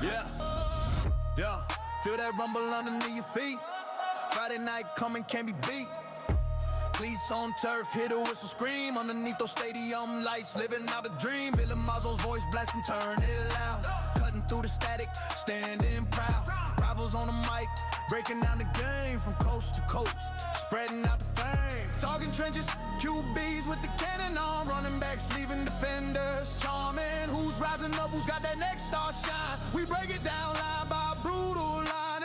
Yeah, yeah. Feel that rumble underneath your feet. Friday night coming, can't be beat. Cleats on turf, hear the whistle scream. Underneath those stadium lights, living out a dream. Villa Mazzo's voice blasting, turn it loud. Cutting through the static, standing proud. Rivals on the mic, breaking down the game from coast to coast, spreading out the fame. Talking trenches, QBs with the cannon on, running backs leaving defenders charming. Who's rising up, who's got that next star shine? We break it down line by brutal line.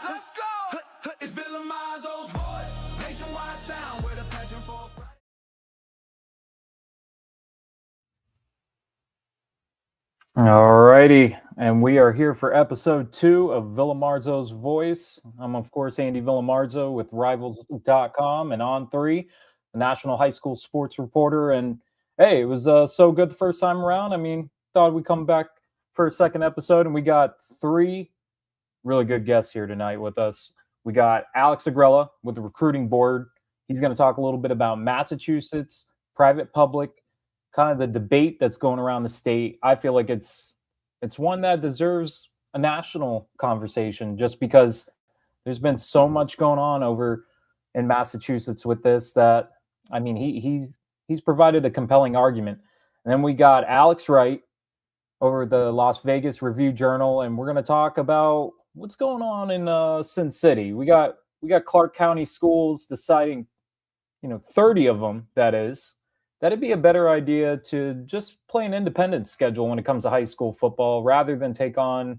Let's go! It's Villa Mazzo's voice, nationwide sound with a passion for Friday. Alrighty, and we are here for episode 2 of Villamarzo's Voice. I'm, of course, Andy Villamarzo with Rivals.com and On3, the national high school sports reporter. And hey, it was so good the first time around. I mean, thought we'd come back for a second episode, and we got 3 really good guests here tonight with us. We got Alex Agrella with the recruiting board. He's going to talk a little bit about Massachusetts, private, public, kind of the debate that's going around the state. I feel like it's one that deserves a national conversation just because there's been so much going on over in Massachusetts with this that, I mean, he's provided a compelling argument. And then we got Alex Wright over the Las Vegas Review-Journal, and we're going to talk about what's going on in Sin City. We got Clark County schools deciding, 30 of them, that is, that'd be a better idea to just play an independent schedule when it comes to high school football rather than take on,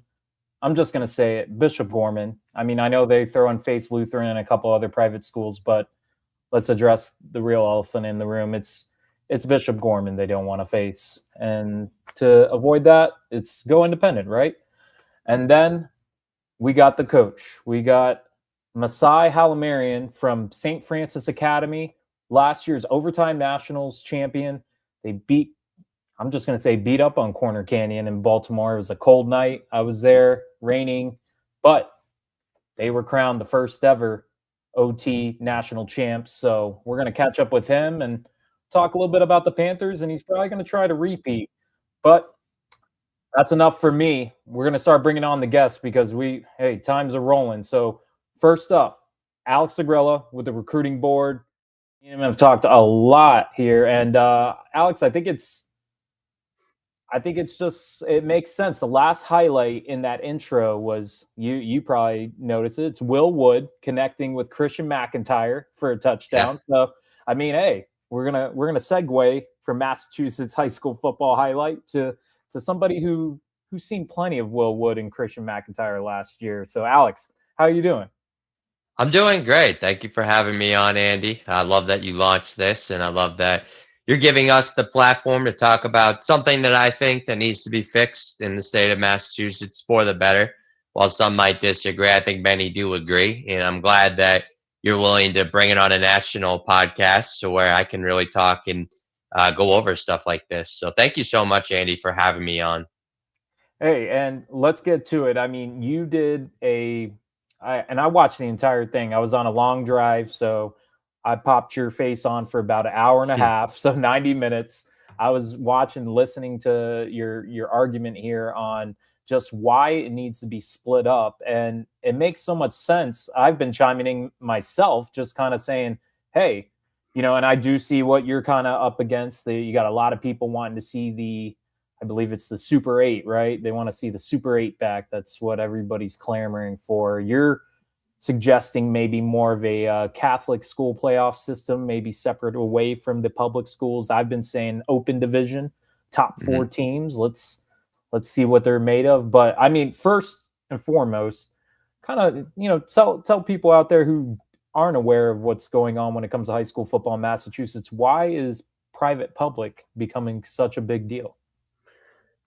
I'm just going to say it, Bishop Gorman. I mean, I know they throw in Faith Lutheran and a couple other private schools, but let's address the real elephant in the room. It's Bishop Gorman they don't want to face. And to avoid that, it's go independent, right? And then we got the coach. We got Masai Halamarian from St. Francis Academy, last year's overtime nationals champion. They beat up on Corner Canyon in Baltimore. It was a cold night. I was there, raining, but they were crowned the first ever OT national champs. So we're going to catch up with him and talk a little bit about the Panthers, and he's probably going to try to repeat. But that's enough for me. We're going to start bringing on the guests because times are rolling. So first up, Alex Agrella with the recruiting board. I've talked a lot here, and Alex, I think it makes sense. The last highlight in that intro was you probably noticed it. It's Will Wood connecting with Christian McIntyre for a touchdown. Yeah. So I mean, hey, we're gonna segue from Massachusetts high school football highlight to somebody who's seen plenty of Will Wood and Christian McIntyre last year. So Alex, how are you doing? I'm doing great. Thank you for having me on, Andy. I love that you launched this, and I love that you're giving us the platform to talk about something that I think that needs to be fixed in the state of Massachusetts for the better. While some might disagree, I think many do agree, and I'm glad that you're willing to bring it on a national podcast to where I can really talk and go over stuff like this. So thank you so much, Andy, for having me on. Hey, and let's get to it. I mean, you did I watched the entire thing. I was on a long drive, so I popped your face on for about an hour and a half, so 90 minutes. I was listening to your argument here on just why it needs to be split up, and it makes so much sense. I've been chiming in myself, just kind of saying, hey, and I do see what you're kind of up against. You got a lot of people wanting to see I believe it's the Super 8, right? They want to see the Super 8 back. That's what everybody's clamoring for. You're suggesting maybe more of a Catholic school playoff system, maybe separate away from the public schools. I've been saying open division, top 4 teams. Let's see what they're made of. But I mean, first and foremost, kind of, tell people out there who aren't aware of what's going on when it comes to high school football in Massachusetts, why is private public becoming such a big deal?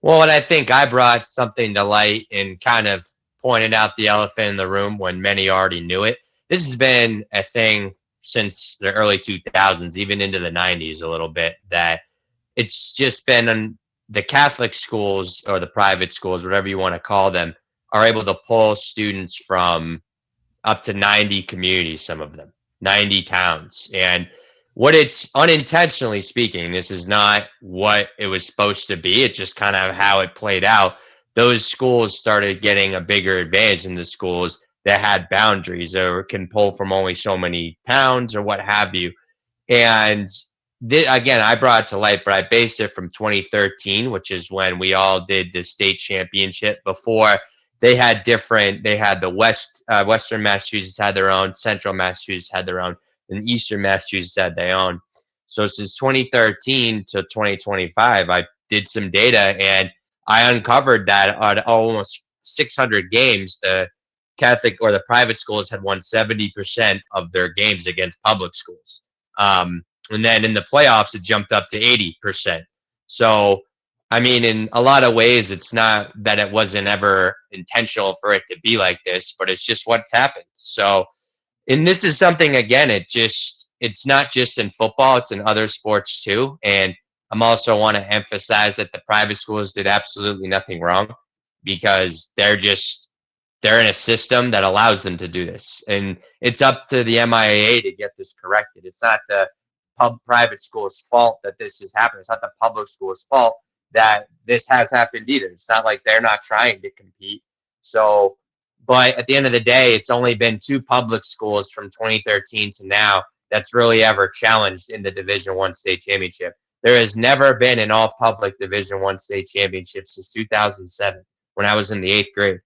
Well, and I think I brought something to light and kind of pointed out the elephant in the room when many already knew it. This has been a thing since the early 2000s, even into the 90s a little bit, that it's just been the Catholic schools or the private schools, whatever you want to call them, are able to pull students from up to 90 communities, some of them, 90 towns. And what it's unintentionally speaking, this is not what it was supposed to be. It's just kind of how it played out. those schools started getting a bigger advantage than the schools that had boundaries or can pull from only so many towns or what have you. And again, I brought it to light, but I based it from 2013, which is when we all did the state championship. Before they had the Western Massachusetts had their own, Central Massachusetts had their own, and Eastern Massachusetts had their own. So since 2013 to 2025, I did some data and I uncovered that on almost 600 games, the Catholic or the private schools had won 70% of their games against public schools. And then in the playoffs, it jumped up to 80%. So, I mean, in a lot of ways, it's not that it wasn't ever intentional for it to be like this, but it's just what's happened. So, and this is something, again, it's not just in football, it's in other sports too. And I'm also want to emphasize that the private schools did absolutely nothing wrong because they're in a system that allows them to do this. And it's up to the MIAA to get this corrected. It's not the private school's fault that this has happened. It's not the public school's fault that this has happened either. It's not like they're not trying to compete. So, but at the end of the day, it's only been 2 public schools from 2013 to now that's really ever challenged in the Division I state championship. There has never been an all public Division I state championship since 2007 when I was in the 8th grade.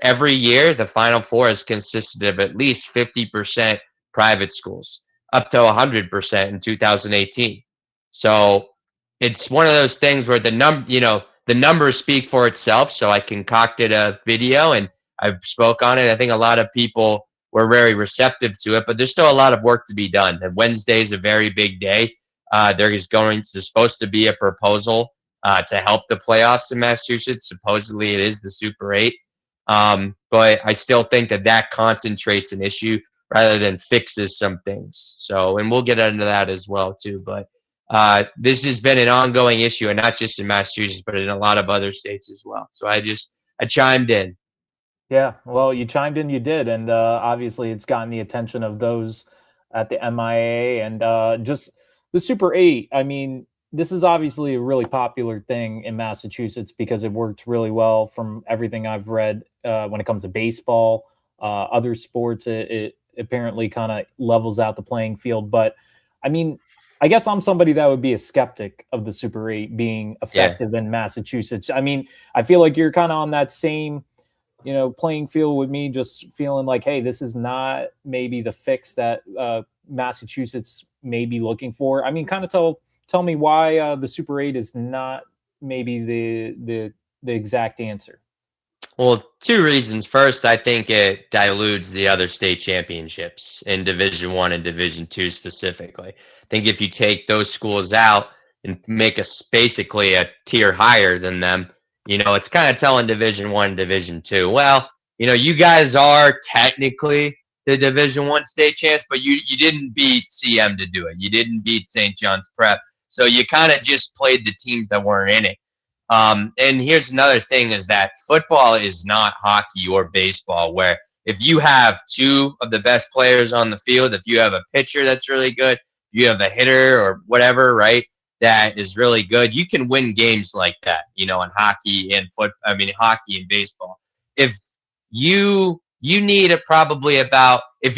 Every year, the Final Four has consisted of at least 50% private schools, up to 100% in 2018. So it's one of those things where the numbers speak for itself. So I concocted a video and I've spoke on it. I think a lot of people were very receptive to it, but there's still a lot of work to be done. And Wednesday is a very big day. There's supposed to be a proposal to help the playoffs in Massachusetts. Supposedly it is the Super 8. But I still think that concentrates an issue rather than fixes some things. So, and we'll get into that as well too. But this has been an ongoing issue, and not just in Massachusetts, but in a lot of other states as well. So I chimed in. Yeah, well, you chimed in, you did. And obviously it's gotten the attention of those at the MIA and just the Super 8. I mean, this is obviously a really popular thing in Massachusetts because it worked really well from everything I've read when it comes to baseball, other sports. It apparently kind of levels out the playing field. But I mean, I guess I'm somebody that would be a skeptic of the Super 8 being effective in Massachusetts. I mean, I feel like you're kind of on that same, playing field with me, just feeling like, hey, this is not maybe the fix that Massachusetts may be looking for. I mean, kind of tell me why the Super 8 is not maybe the exact answer. Well, 2 reasons. First, I think it dilutes the other state championships in Division I and Division II specifically. I think if you take those schools out and make us basically a tier higher than them, it's kind of telling Division I and Division II, well, you guys are technically the Division I state champs, but you didn't beat CM to do it. You didn't beat St. John's Prep. So you kind of just played the teams that weren't in it. And here's another thing is that football is not hockey or baseball, where if you have 2 of the best players on the field, if you have a pitcher that's really good, you have a hitter or whatever, right, that is really good, you can win games like that, in hockey and hockey and baseball. If you need if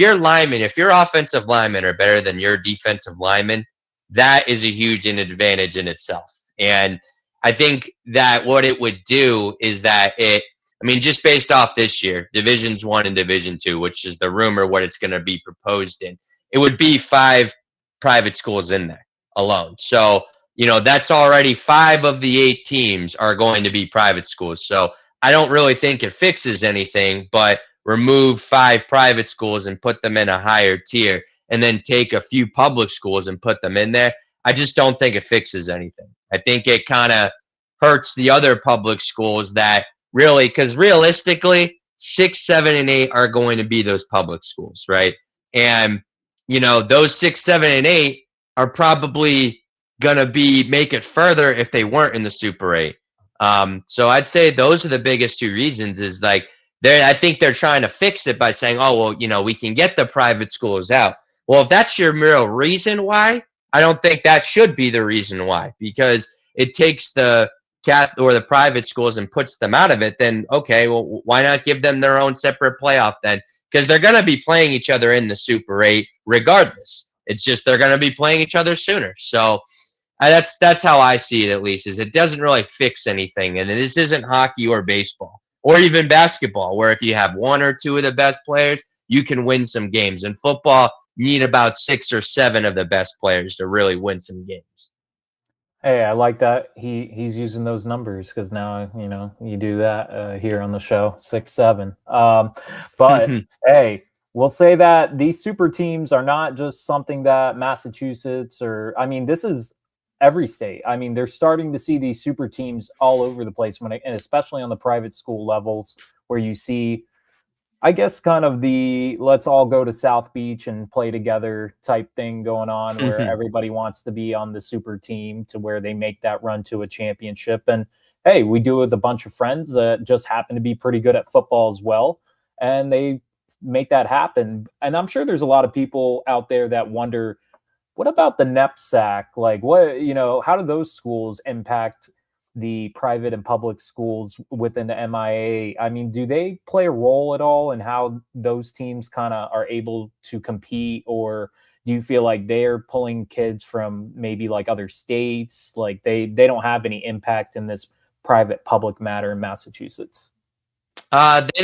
your offensive linemen are better than your defensive linemen, that is a huge advantage in itself. And I think that what it would do is that just based off this year, Divisions I and Division II, which is the rumor what it's going to be proposed in, it would be 5 private schools in there alone. So, that's already 5 of the 8 teams are going to be private schools. So I don't really think it fixes anything, but remove 5 private schools and put them in a higher tier, and then take a few public schools and put them in there. I just don't think it fixes anything. I think it kind of hurts the other public schools that really, because realistically, 6, 7, and 8 are going to be those public schools, right? And, those 6, 7, and 8 are probably going to make it further if they weren't in the Super 8. So I'd say those are the biggest 2 reasons is like, I think they're trying to fix it by saying, oh, well, we can get the private schools out. Well, if that's your real reason why, I don't think that should be the reason why, because it takes the the private schools and puts them out of it, then okay, well, why not give them their own separate playoff then? Because they're going to be playing each other in the Super 8 regardless. It's just they're going to be playing each other sooner. So that's how I see it, at least, is it doesn't really fix anything. And this isn't hockey or baseball or even basketball, where if you have one or two of the best players, you can win some games. In football, you need about 6 or 7 of the best players to really win some games. Hey, I like that he's using those numbers, because now you do that here on the show, 6, 7. But hey, we'll say that these super teams are not just something that Massachusetts this is every state. I mean, they're starting to see these super teams all over the place and especially on the private school levels, where you see, I guess, kind of the let's all go to South Beach and play together type thing going on, where everybody wants to be on the super team to where they make that run to a championship. And hey, we do it with a bunch of friends that just happen to be pretty good at football as well, and they make that happen. And I'm sure there's a lot of people out there that wonder, what about the NEPSAC? Like, how do those schools impact the private and public schools within the MIA? I mean, do they play a role at all in how those teams kind of are able to compete? Or do you feel like they're pulling kids from maybe like other states? Like they don't have any impact in this private public matter in Massachusetts? They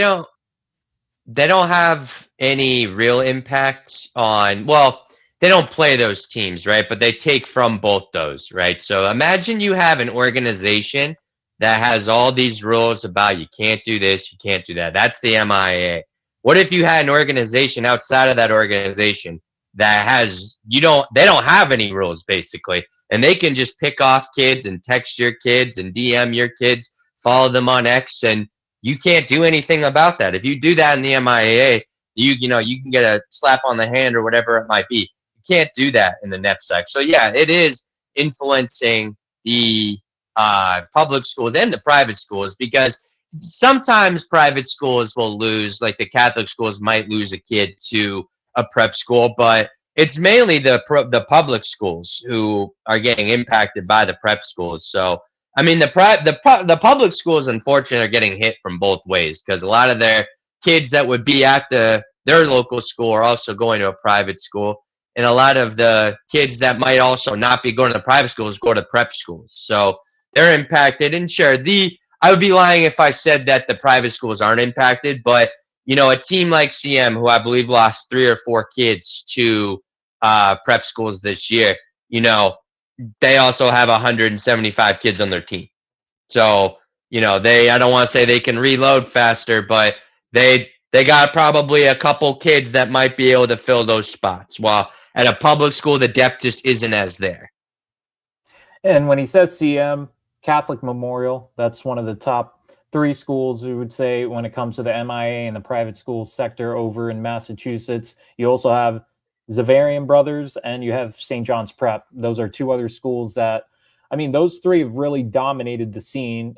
don't have any real impact on, well, they don't play those teams, right? But they take from both those, right? So imagine you have an organization that has all these rules about you can't do this, you can't do that. That's the MIA. What if you had an organization outside of that organization that has, they don't have any rules basically, and they can just pick off kids and text your kids and DM your kids, follow them on X, and you can't do anything about that. If you do that in the MIAA, you can get a slap on the hand or whatever it might be. You can't do that in the NEPSAC. So yeah, it is influencing the public schools and the private schools, because sometimes private schools will lose, like the Catholic schools might lose a kid to a prep school, but it's mainly the public schools who are getting impacted by the prep schools. So I mean, the public schools, unfortunately, are getting hit from both ways, because a lot of their kids that would be at their local school are also going to a private school, and a lot of the kids that might also not be going to the private schools go to prep schools. So they're impacted. And sure, I would be lying if I said that the private schools aren't impacted, but a team like CM, who I believe lost 3 or 4 kids to prep schools this year, they also have 175 kids on their team. So, I don't want to say they can reload faster, but they got probably a couple kids that might be able to fill those spots. While at a public school, the depth just isn't as there. And when he says CM, Catholic Memorial, that's one of the top 3 schools, we would say, when it comes to the MIA and the private school sector over in Massachusetts. You also have Xaverian Brothers, and you have St. John's Prep. Those are 2 other schools that, those 3 have really dominated the scene.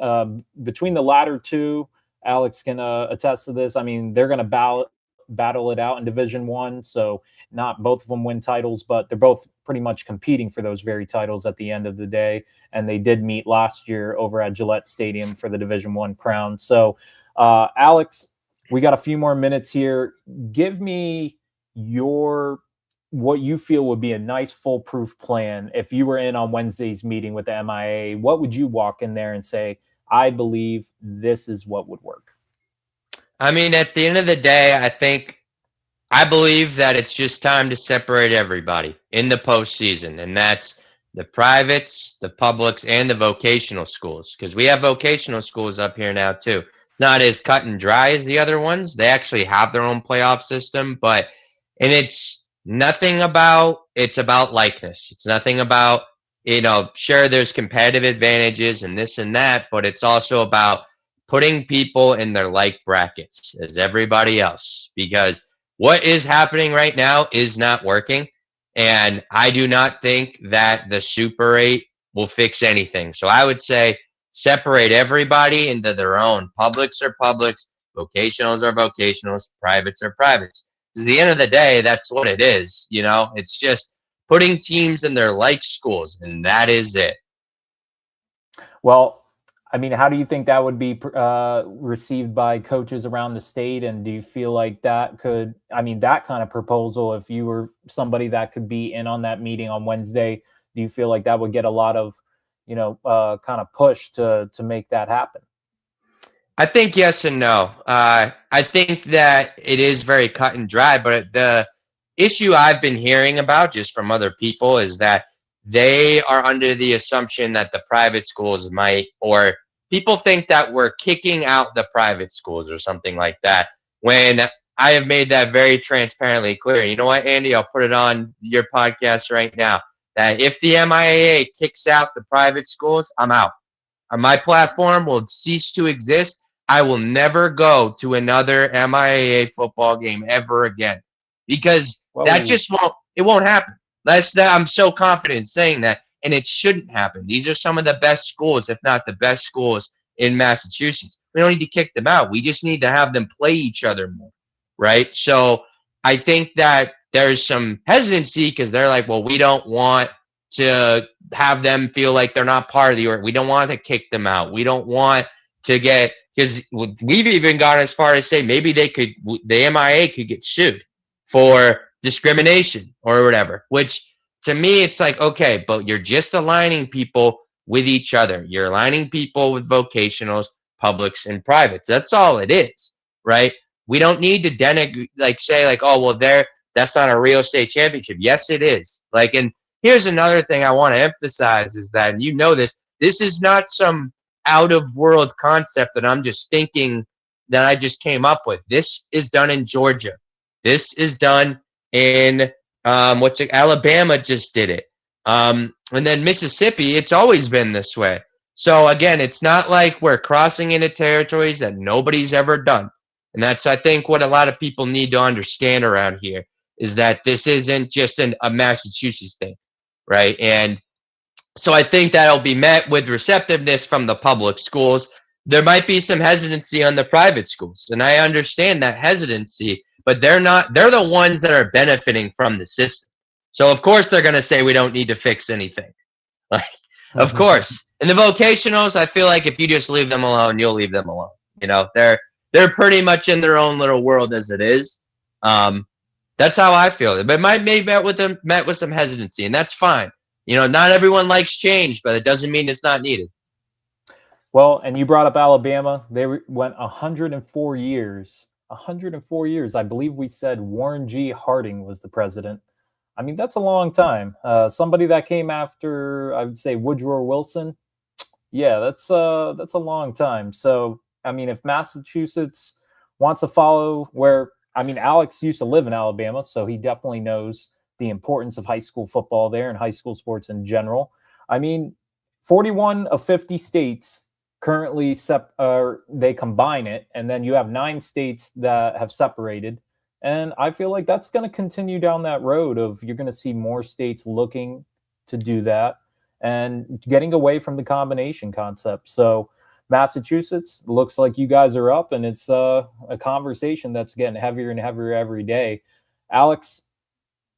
Between the latter 2, Alex can attest to this. They're going to battle it out in Division I. So not both of them win titles, but they're both pretty much competing for those very titles at the end of the day. And they did meet last year over at Gillette Stadium for the Division I crown. So, Alex, we got a few more minutes here. Give me what you feel would be a nice foolproof plan if you were in on Wednesday's meeting with the MIA. What would you walk in there and say, I believe this is what would work? At the end of the day, I believe that it's just time to separate everybody in the postseason, and that's the privates, the publics, and the vocational schools, because we have vocational schools up here now too. It's not as cut and dry as the other ones. They actually have their own playoff system, and it's about likeness. It's nothing about, sure, there's competitive advantages and this and that, but it's also about putting people in their like brackets as everybody else, because what is happening right now is not working. And I do not think that the Super 8 will fix anything. So I would say separate everybody into their own. Publics are publics, vocationals are vocationals, privates are privates. At the end of the day, that's what it is. It's just putting teams in their like schools, and that is it. Well, I mean, how do you think that would be received by coaches around the state? And do you feel like that could, I mean, that kind of proposal, if you were somebody that could be in on that meeting on Wednesday, do you feel like that would get a lot of, kind of push to make that happen? I think yes and no. I think that it is very cut and dry, but the issue I've been hearing about just from other people is that they are under the assumption that the private schools might, or people think that we're kicking out the private schools or something like that. When I have made that very transparently clear. You know what, Andy? I'll put it on your podcast right now that if the MIAA kicks out the private schools, I'm out. My platform will cease to exist. I will never go to another MIAA football game ever again because that just won't happen. I'm so confident in saying that, and it shouldn't happen. These are some of the best schools, if not the best schools in Massachusetts. We don't need to kick them out. We just need to have them play each other more, right? So I think that there's some hesitancy because they're like, well, we don't want to have them feel like they're not part of the org. We don't want to kick them out. We don't want to get, because we've even gone as far as say maybe the MIA could get sued for discrimination or whatever, which to me it's like, okay, but you're just aligning people with each other. You're aligning people with vocationals, publics, and privates. That's all it is, right? We don't need to say like, oh, well, that's not a real state championship. Yes, it is. Like, and here's another thing I want to emphasize is that, and you know this is not some out of world concept that I'm just thinking that I just came up with. This is done in Georgia. This is done in Alabama just did it. And then Mississippi, it's always been this way. So again, it's not like we're crossing into territories that nobody's ever done. And that's, I think, what a lot of people need to understand around here is that this isn't just a Massachusetts thing, right? And so I think that'll be met with receptiveness from the public schools. There might be some hesitancy on the private schools, and I understand that hesitancy, but they're the ones that are benefiting from the system. So of course they're going to say we don't need to fix anything. Like, of course. And the vocationals, I feel like if you just leave them alone, you'll leave them alone. You know, they're pretty much in their own little world as it is. That's how I feel. But might be met with some hesitancy, and that's fine. You know, not everyone likes change, but it doesn't mean it's not needed. Well, and you brought up Alabama. They went 104 years. 104 years. I believe we said Warren G. Harding was the president. I mean, that's a long time. Somebody that came after, I would say, Woodrow Wilson. Yeah, that's a long time. So, I mean, if Massachusetts wants to follow Alex used to live in Alabama, so he definitely knows the importance of high school football there and high school sports in general. I mean, 41 of 50 states currently they combine it, and then you have 9 states that have separated. And I feel like that's going to continue down that road of you're going to see more states looking to do that and getting away from the combination concept. So Massachusetts, looks like you guys are up, and it's a conversation that's getting heavier and heavier every day. Alex,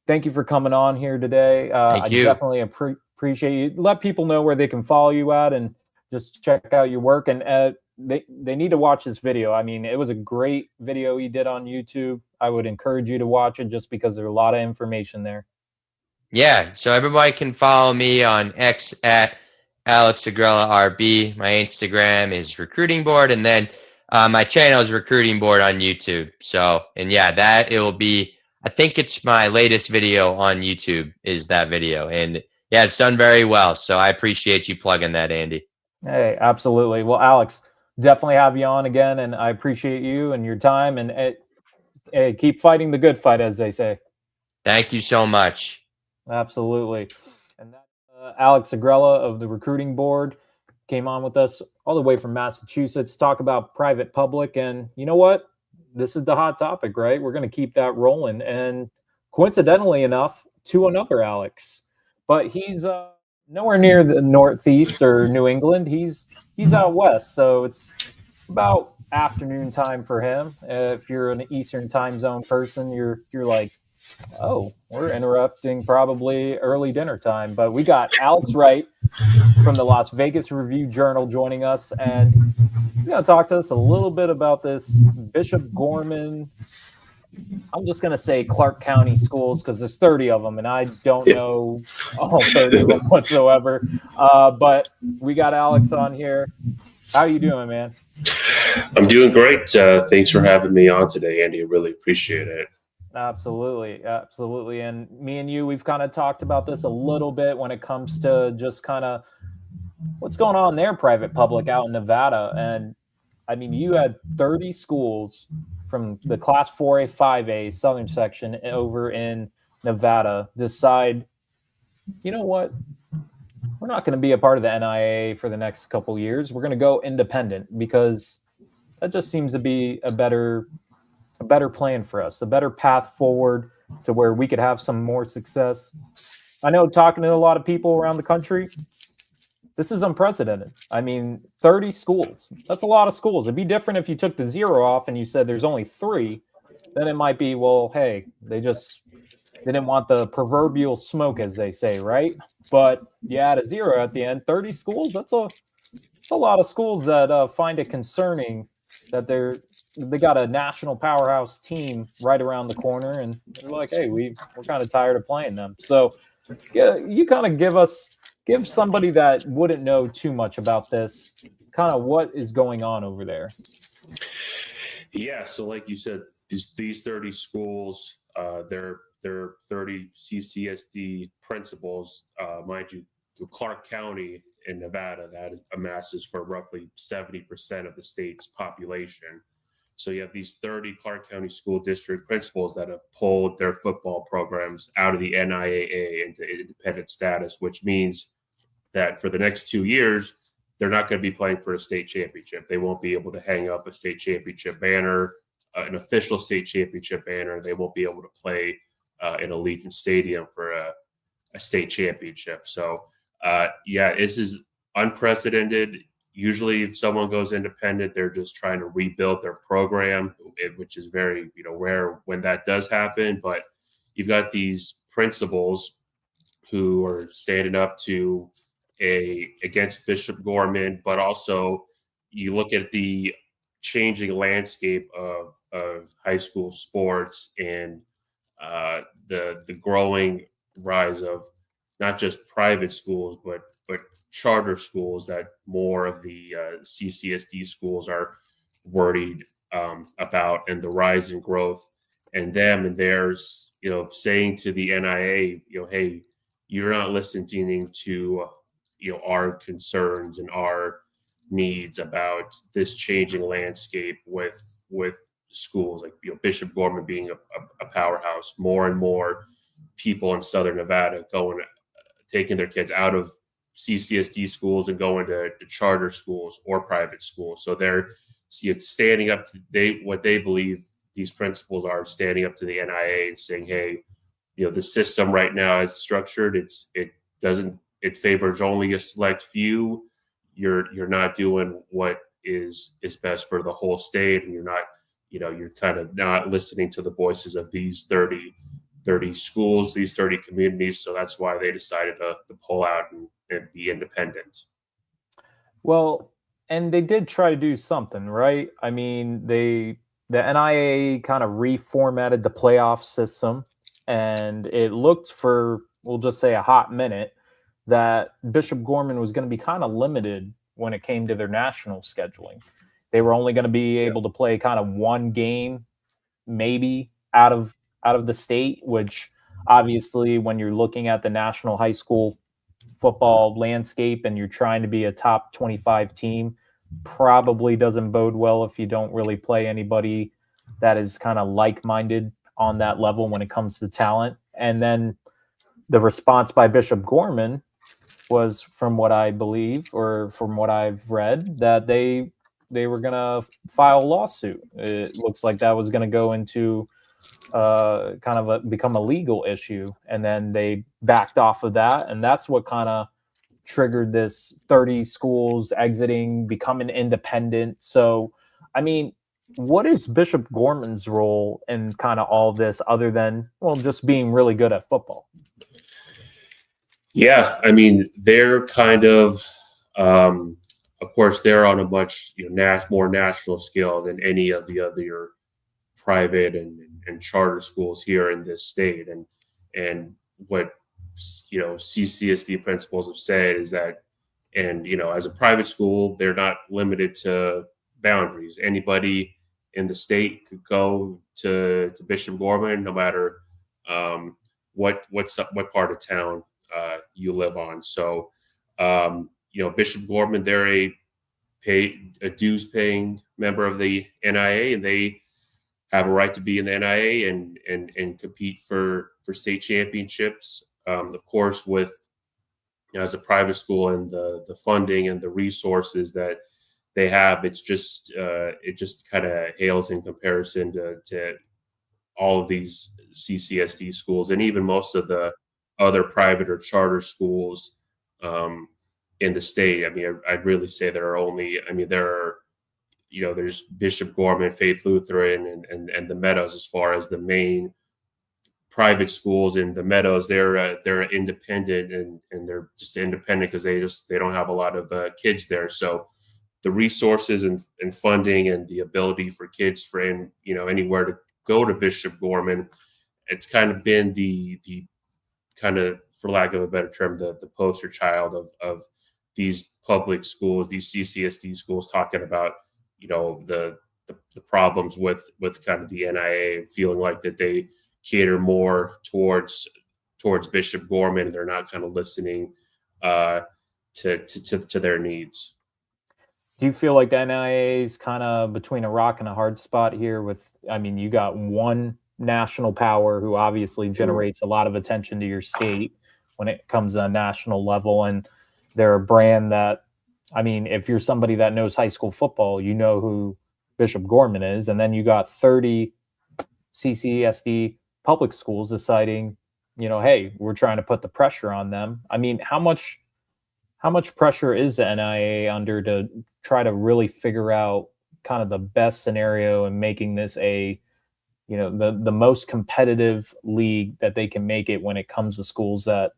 thank you for coming on here today. Thank you. I definitely appreciate you. Let people know where they can follow you at and just check out your work. And they need to watch this video. I mean, it was a great video you did on YouTube. I would encourage you to watch it just because there's a lot of information there. Yeah, so everybody can follow me on X at Alex Agrella RB. My Instagram is Recruiting Board, and then my channel is Recruiting Board on YouTube. So, and yeah, it will be, I think it's my latest video on YouTube is that video. And yeah, it's done very well. So I appreciate you plugging that, Andy. Hey, absolutely. Well, Alex, definitely have you on again, and I appreciate you and your time, and keep fighting the good fight, as they say. Thank you so much. Absolutely. And that Alex Agrella of the Recruiting Board came on with us all the way from Massachusetts, talk about private public. And you know what? This is the hot topic, right? We're going to keep that rolling. And coincidentally enough, to another Alex, but he's nowhere near the Northeast or New England. He's out west, so it's about afternoon time for him. If you're an Eastern time zone person, you're like, oh, we're interrupting probably early dinner time. But we got Alex Wright from the Las Vegas Review-Journal joining us, and he's going to talk to us a little bit about this Bishop Gorman. I'm just going to say Clark County schools because there's 30 of them, and I don't know all 30 of them whatsoever. But we got Alex on here. How you doing, man? I'm doing great. Thanks for having me on today, Andy. I really appreciate it. Absolutely. And me and you, we've kind of talked about this a little bit when it comes to just kind of what's going on in their private public out in Nevada. And I mean, you had 30 schools from the Class 4A, 5A Southern section over in Nevada decide, you know what? We're not going to be a part of the NIAA for the next couple years. We're going to go independent because that just seems to be a better plan for us, a better path forward to where we could have some more success. I know talking to a lot of people around the country, this is unprecedented. I mean, 30 schools, that's a lot of schools. It'd be different if you took the 0 off and you said there's only 3, then it might be, well, hey, they didn't want the proverbial smoke, as they say, right? But you add a 0 at the end, 30 schools, that's a lot of schools that find it concerning that they got a national powerhouse team right around the corner, and they're like, hey, we're kind of tired of playing them. So yeah, you kind of give somebody that wouldn't know too much about this kind of what is going on over there. Yeah, so like you said, these 30 schools, they're 30 CCSD principals, mind you. Clark County in Nevada, that amasses for roughly 70% of the state's population. So you have these 30 Clark County school district principals that have pulled their football programs out of the NIAA into independent status, which means that for the next 2 years, they're not going to be playing for a state championship. They won't be able to hang up a state championship banner, an official state championship banner. They won't be able to play in Allegiant Stadium for a state championship. So this is unprecedented. Usually if someone goes independent, they're just trying to rebuild their program, which is very, rare when that does happen. But you've got these principals who are standing up against Bishop Gorman, but also you look at the changing landscape of high school sports and the growing rise of not just private schools, but charter schools that more of the CCSD schools are worried about, and the rise in growth and theirs, saying to the NIA, hey, you're not listening to, our concerns and our needs about this changing landscape with schools like Bishop Gorman being a powerhouse, more and more people in Southern Nevada taking their kids out of CCSD schools and going to charter schools or private schools. So they're standing up to what they believe these principals are standing up to the NIA and saying, hey, the system right now is structured. It favors only a select few. You're not doing what is best for the whole state, and you're not, you're kind of not listening to the voices of these 30 schools, these 30 communities. So that's why they decided to pull out and be independent. Well, and they did try to do something, right? I mean, the NIA kind of reformatted the playoff system, and it looked for, we'll just say, a hot minute that Bishop Gorman was going to be kind of limited when it came to their national scheduling. They were only going to be able to play kind of one game, maybe out of the state, which obviously when you're looking at the national high school football landscape and you're trying to be a top 25 team, probably doesn't bode well if you don't really play anybody that is kind of like-minded on that level when it comes to talent. And then the response by Bishop Gorman was, from what I believe, or from what I've read, that they were going to file a lawsuit. It looks like that was going to go into become a legal issue, and then they backed off of that, and that's what kind of triggered this 30 schools exiting, becoming independent. So, I mean, what is Bishop Gorman's role in kind of all this, other than, well, just being really good at football? Yeah, I mean, they're kind of course, they're on a much more national scale than any of the other private and charter schools here in this state. And what CCSD principals have said is that, and as a private school, they're not limited to boundaries. Anybody in the state could go to Bishop Gorman, no matter what part of town you live on. So Bishop Gorman, they're a dues paying member of the NIA, and they have a right to be in the NIA and compete for state championships. Of course, with as a private school and the funding and the resources that they have, it just kind of hails in comparison to all of these CCSD schools and even most of the other private or charter schools in the state. I mean, I'd really say there are only. I mean, there are. There's Bishop Gorman, Faith Lutheran, and the Meadows as far as the main private schools. In the Meadows, they're independent and they're just independent because they don't have a lot of kids there. So the resources and funding and the ability for kids anywhere to go to Bishop Gorman, it's kind of been the kind of, for lack of a better term, the poster child of these public schools, these CCSD schools, talking about the problems with kind of the NIA, feeling like that they cater more towards Bishop Gorman, and they're not kind of listening to their needs. Do you feel like the NIA is kind of between a rock and a hard spot here? You got one national power who obviously generates a lot of attention to your state when it comes to a national level, and they're a brand that, if you're somebody that knows high school football, you know who Bishop Gorman is. And then you got 30 CCSD public schools deciding, hey, we're trying to put the pressure on them. How much pressure is the NIA under to try to really figure out kind of the best scenario and making this the most competitive league that they can make it when it comes to schools that,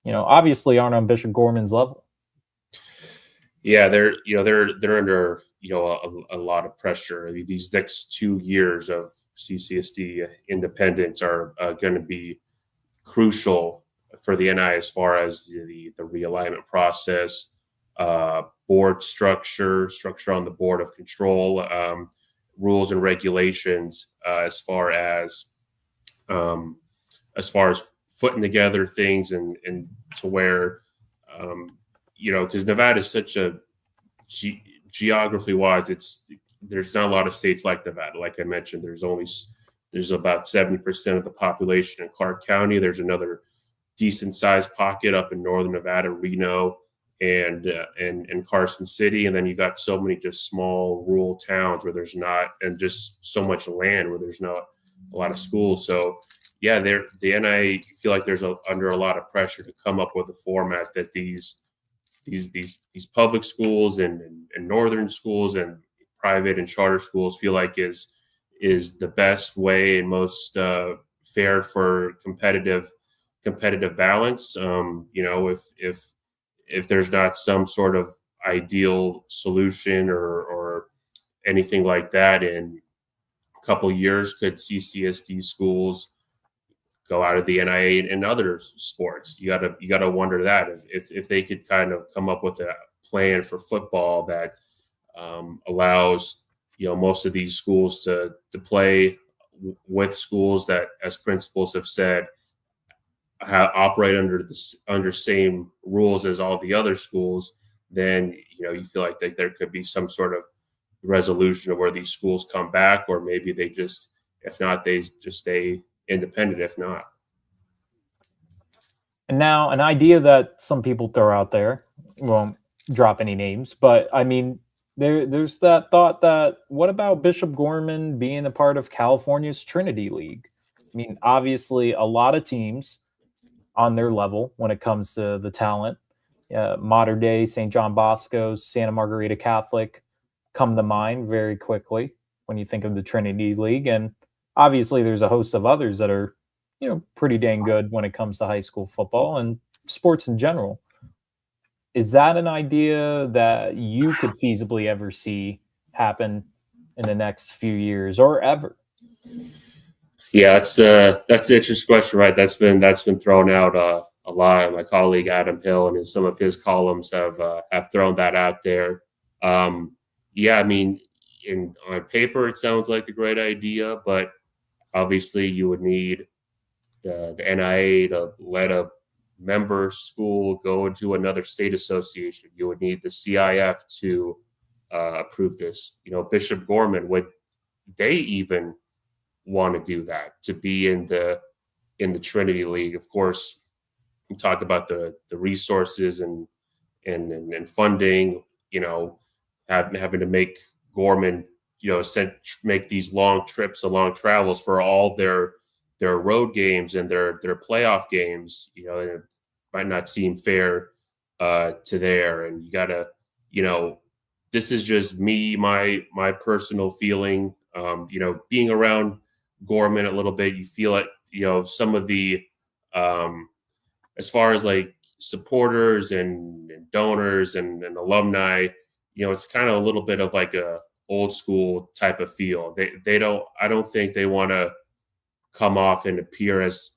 obviously aren't on Bishop Gorman's level? Yeah, they're under a lot of pressure. I mean, these next 2 years of CCSD independence are going to be crucial for the NI as far as the realignment process, board structure on the board of control, rules and regulations as far as putting together things and to where because Nevada is such a geography wise, there's not a lot of states like Nevada. Like I mentioned, there's about 70% of the population in Clark County. There's another decent sized pocket up in northern Nevada, Reno, and Carson City, and then you got so many just small rural towns where there's not, and just so much land where there's not a lot of schools. So yeah, the NIA feel like there's under a lot of pressure to come up with a format that these public schools and northern schools and private and charter schools feel like is the best way and most fair for competitive balance. If there's not some sort of ideal solution or anything like that in a couple of years, could CCSD schools go out of the NIA and other sports? You gotta wonder that if they could kind of come up with a plan for football that allows most of these schools to play with schools that, as principals have said, operate under same rules as all the other schools, then you feel like there could be some sort of resolution of where these schools come back, or maybe they just, if not, they just stay independent if not. And now an idea that some people throw out there, won't drop any names, but there's that thought that, what about Bishop Gorman being a part of California's Trinity League? Obviously a lot of teams on their level when it comes to the talent, modern day St. John Bosco, Santa Margarita Catholic come to mind very quickly when you think of the Trinity League. And obviously there's a host of others that are, pretty dang good when it comes to high school football. And sports in general. Is that an idea that you could feasibly ever see happen in the next few years or ever? Yeah, that's an interesting question, right? That's been thrown out a lot. My colleague Adam Hill and some of his columns have thrown that out there. Yeah, I mean, on paper it sounds like a great idea, but obviously you would need the NIA to let a member school go into another state association. You would need the CIF to approve this. Bishop Gorman, would they even want to do that, to be in the Trinity League? Of course, we talk about the resources and funding. Having to make Gorman, make these long trips and long travels for all their road games and their playoff games. It might not seem fair to there, and you gotta, this is just me, my personal feeling. Being around Gorman a little bit, you feel like some of the as far as like supporters and donors and alumni, it's kind of a little bit of like a old school type of feel. I don't think they want to come off and appear as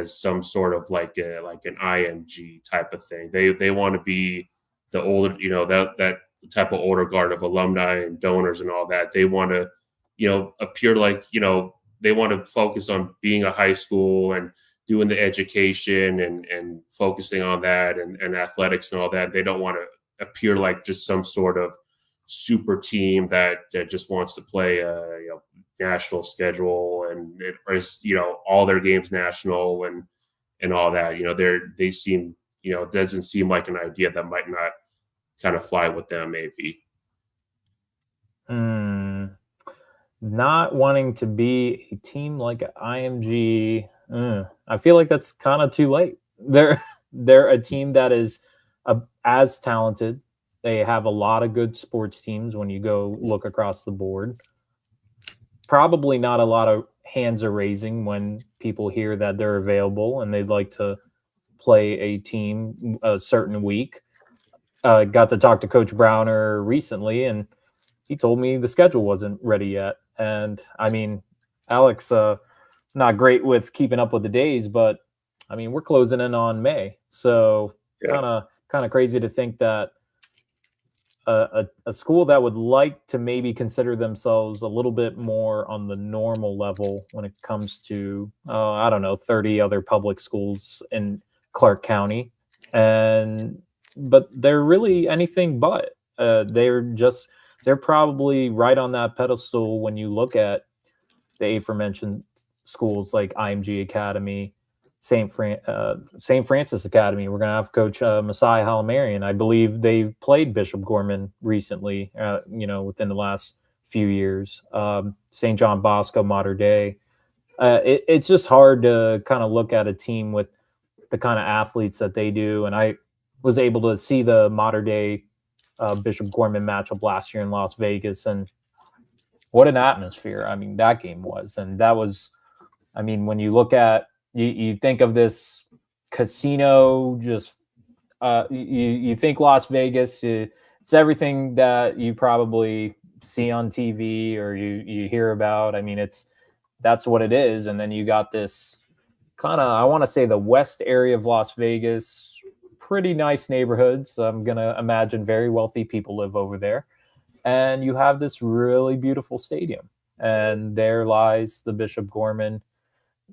some sort of like an IMG type of thing. They want to be the older, that type of older guard of alumni and donors and all that. They want to appear like they want to focus on being a high school and doing the education and focusing on that and athletics and all that. They don't want to appear like just some sort of super team that just wants to play a national schedule and all their games national and all that. They seem, it doesn't seem like an idea that might not kind of fly with them, maybe. Not wanting to be a team like IMG. I feel like that's kind of too late. They're a team that is as talented. They have a lot of good sports teams when you go look across the board. Probably not a lot of hands are raising when people hear that they're available and they'd like to play a team a certain week. Got to talk to Coach Browner recently, and he told me the schedule wasn't ready yet. And I mean, Alex, not great with keeping up with the days, but I mean, we're closing in on May. So kind of crazy to think that a school that would like to maybe consider themselves a little bit more on the normal level when it comes to, 30 other public schools in Clark County. But they're really anything but. They're probably right on that pedestal when you look at the aforementioned schools like IMG Academy, St. Francis Academy. We're going to have Coach Masai Halamarian. I believe they've played Bishop Gorman recently, within the last few years. St. John Bosco, Mater Dei. It's just hard to kind of look at a team with the kind of athletes that they do. And I was able to see the Mater Dei Bishop Gorman matchup last year in Las Vegas, and what an atmosphere. I mean, that game was, and that was, I mean, when you look at, you think of this casino, just you think Las Vegas, it's everything that you probably see on TV or you hear about. I mean, that's what it is. And then you got this kind of, I want to say the west area of Las Vegas, pretty nice neighborhoods. I'm going to imagine very wealthy people live over there. And you have this really beautiful stadium. And there lies the Bishop Gorman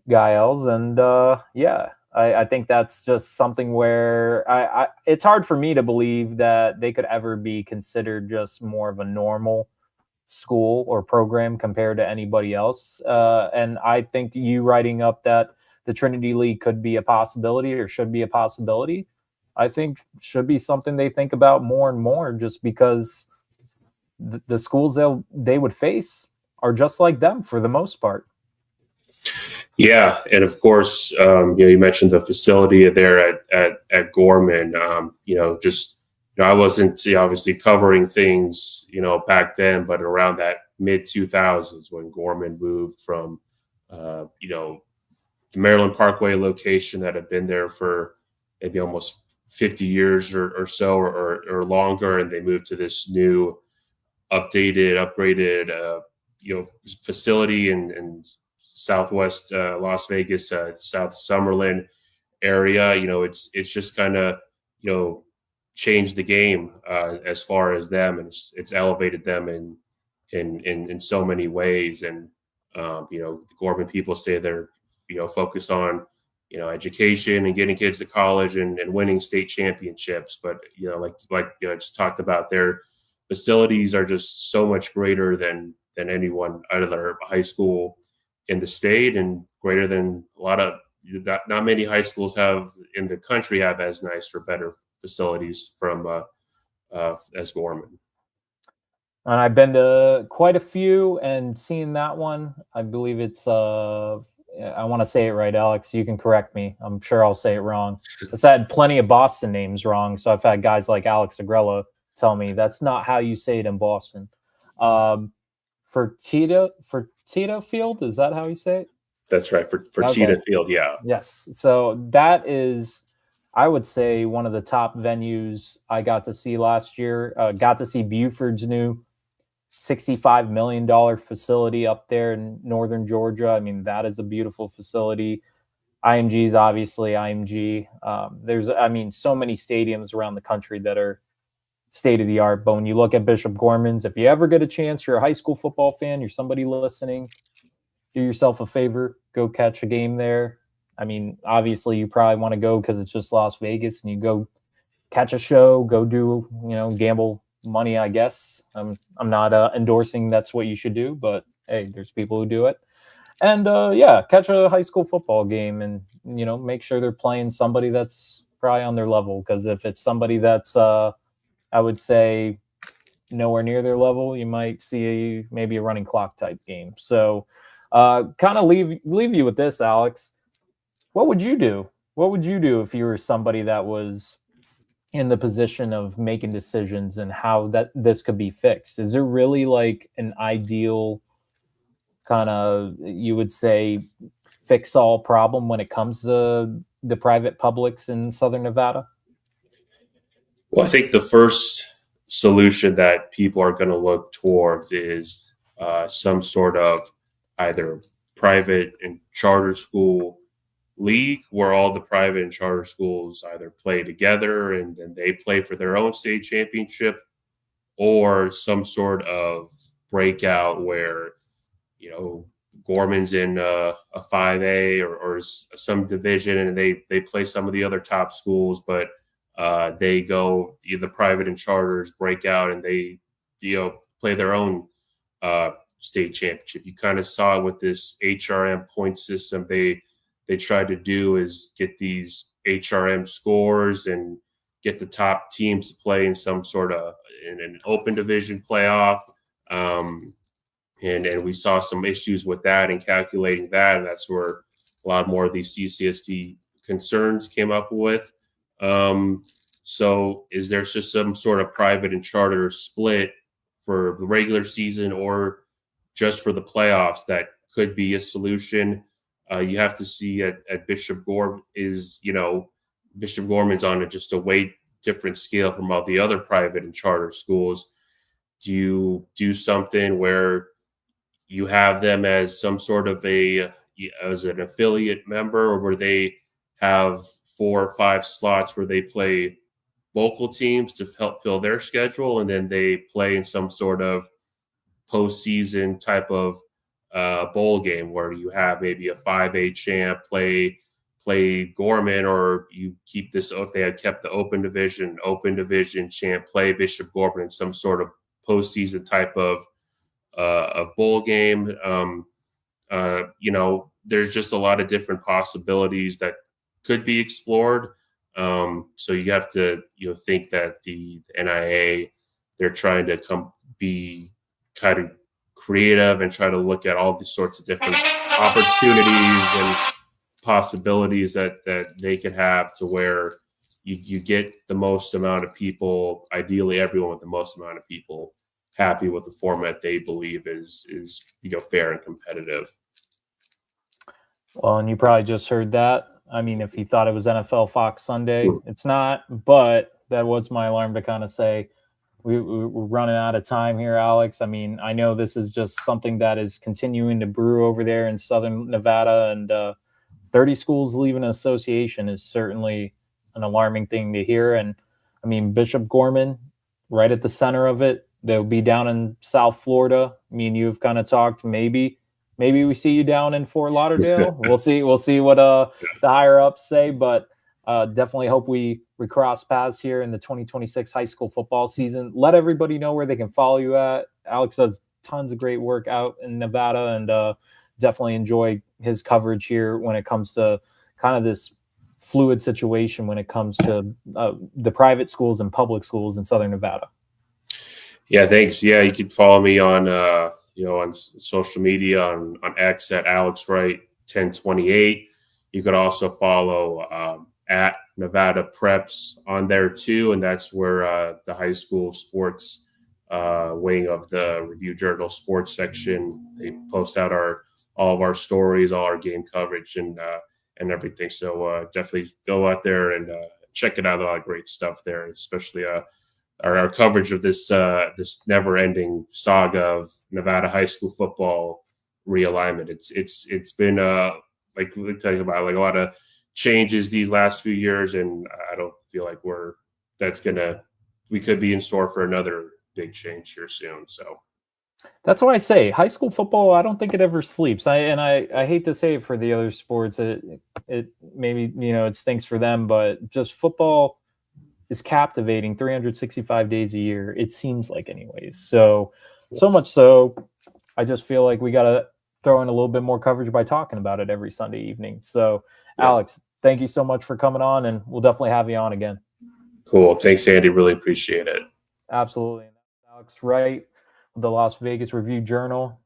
Gaels. And I think that's just something where it's hard for me to believe that they could ever be considered just more of a normal school or program compared to anybody else. And I think you writing up that the Trinity League could be a possibility or should be a possibility, I think should be something they think about more and more, just because the schools they would face are just like them for the most part. Yeah, and of course, you mentioned the facility there at Gorman. I wasn't obviously covering things, back then, but around that mid 2000s when Gorman moved from, the Maryland Parkway location that had been there for maybe almost 50 years or so or longer, and they moved to this new upgraded facility in Southwest Las Vegas, South Summerlin area. It's just kind of changed the game as far as them, and it's elevated them in so many ways. And the Gorman people say they're focused on education and getting kids to college and winning state championships. But like just talked about, their facilities are just so much greater than anyone other high school in the state, and greater than a lot of not many high schools have in the country have as nice or better facilities from as Gorman. And I've been to quite a few and seen that one. I believe it's I want to say it right, Alex. You can correct me. I'm sure I'll say it wrong. It's had plenty of Boston names wrong. So I've had guys like Alex Agrella tell me that's not how you say it in Boston. Fertitta Field, is that how you say it? That's right, Fertitta Field, yeah. Yes. So that is, I would say, one of the top venues I got to see last year. Got to see Buford's new $65 million facility up there in northern Georgia. I mean, that is a beautiful facility. IMG is obviously IMG. There's, so many stadiums around the country that are state of the art. But when you look at Bishop Gorman's, if you ever get a chance, you're a high school football fan, you're somebody listening, do yourself a favor, go catch a game there. I mean, obviously you probably want to go because it's just Las Vegas, and you go catch a show, go do, gamble money, I guess. I'm not endorsing that's what you should do, but hey, there's people who do it. And catch a high school football game and, make sure they're playing somebody that's probably on their level. Because if it's somebody that's, I would say, nowhere near their level, you might see maybe a running clock type game. So kind of leave you with this, Alex. What would you do? What would you do if you were somebody that was in the position of making decisions and how this could be fixed? Is there really like an ideal kind of, you would say, fix all problem when it comes to the private publics in Southern Nevada? Well, I think the first solution that people are going to look towards is some sort of either private and charter school league where all the private and charter schools either play together and then they play for their own state championship, or some sort of breakout where Gorman's in a 5A or some division, and they play some of the other top schools, but they go, the private and charters break out and they play their own state championship. You kind of saw with this HRM point system, they tried to do is get these HRM scores and get the top teams to play in some sort of in an open division playoff. And we saw some issues with that and calculating that. And that's where a lot more of these CCSD concerns came up with. So is there just some sort of private and charter split for the regular season or just for the playoffs that could be a solution? You have to see at Bishop Gorman Bishop Gorman's on just a way different scale from all the other private and charter schools. Do you do something where you have them as some sort of as an affiliate member, or where they have 4 or 5 slots where they play local teams to help fill their schedule, and then they play in some sort of postseason type of bowl game where you have maybe a 5A champ play Gorman, or you keep this, if they had kept the open division champ play Bishop Gorman in some sort of postseason type of bowl game. There's just a lot of different possibilities that could be explored. So you have to think that the NIA, they're trying to be kind of creative and try to look at all these sorts of different opportunities and possibilities that they could have to where you get the most amount of people, ideally everyone with the most amount of people happy with the format they believe is fair and competitive. Well, and you probably just heard that. I mean, if you thought it was NFL Fox Sunday, Hmm. it's not. But that was my alarm to kind of say we're running out of time here, Alex. I mean, I know this is just something that is continuing to brew over there in Southern Nevada, and 30 schools leaving an association is certainly an alarming thing to hear. And I mean, Bishop Gorman, right at the center of it. They'll be down in South Florida. Me and you have kind of talked. Maybe we see you down in Fort Lauderdale. We'll see. We'll see what the higher ups say, but definitely hope we cross paths here in the 2026 high school football season. Let everybody know where they can follow you at. Alex does tons of great work out in Nevada, and definitely enjoy his coverage here when it comes to kind of this fluid situation when it comes to the private schools and public schools in Southern Nevada. Yeah, thanks. Yeah, you can follow me on on social media on X at Alex Wright 1028. You could also follow at Nevada Preps on there too, and that's where the high school sports wing of the Review Journal sports section, they post out all of our stories, all our game coverage, and everything. So definitely go out there and check it out. A lot of great stuff there, especially our coverage of this never-ending saga of Nevada high school football realignment. It's been like we talking about, like a lot of changes these last few years, and I don't feel like we could be in store for another big change here soon. So that's what I say. High school football, I don't think it ever sleeps. I hate to say it for the other sports. It maybe, it stinks for them, but just football is captivating 365 days a year. It seems like anyways. So much so, I just feel like we got to throw in a little bit more coverage by talking about it every Sunday evening. So yeah. Alex, thank you so much for coming on, and we'll definitely have you on again. Cool. Thanks, Andy. Really appreciate it. Absolutely. Alex Wright, the Las Vegas Review Journal,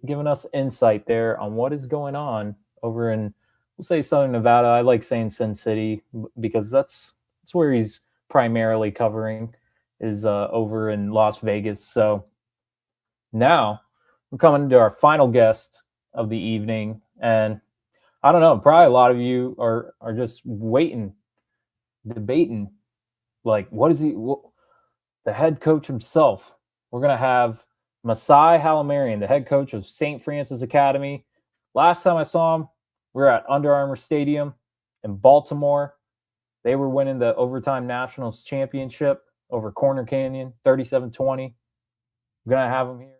giving us insight there on what is going on over in, we'll say, Southern Nevada. I like saying Sin City because that's where he's primarily covering, is over in Las Vegas. So now we're coming to our final guest of the evening, and I don't know, probably a lot of you are just debating, like, what is the head coach himself. We're going to have Masai Halamarian, the head coach of St. Francis Academy. Last time I saw him, we were at Under Armour Stadium in Baltimore. They were winning the Overtime Nationals Championship over Corner Canyon, 37-20. We're going to have him here.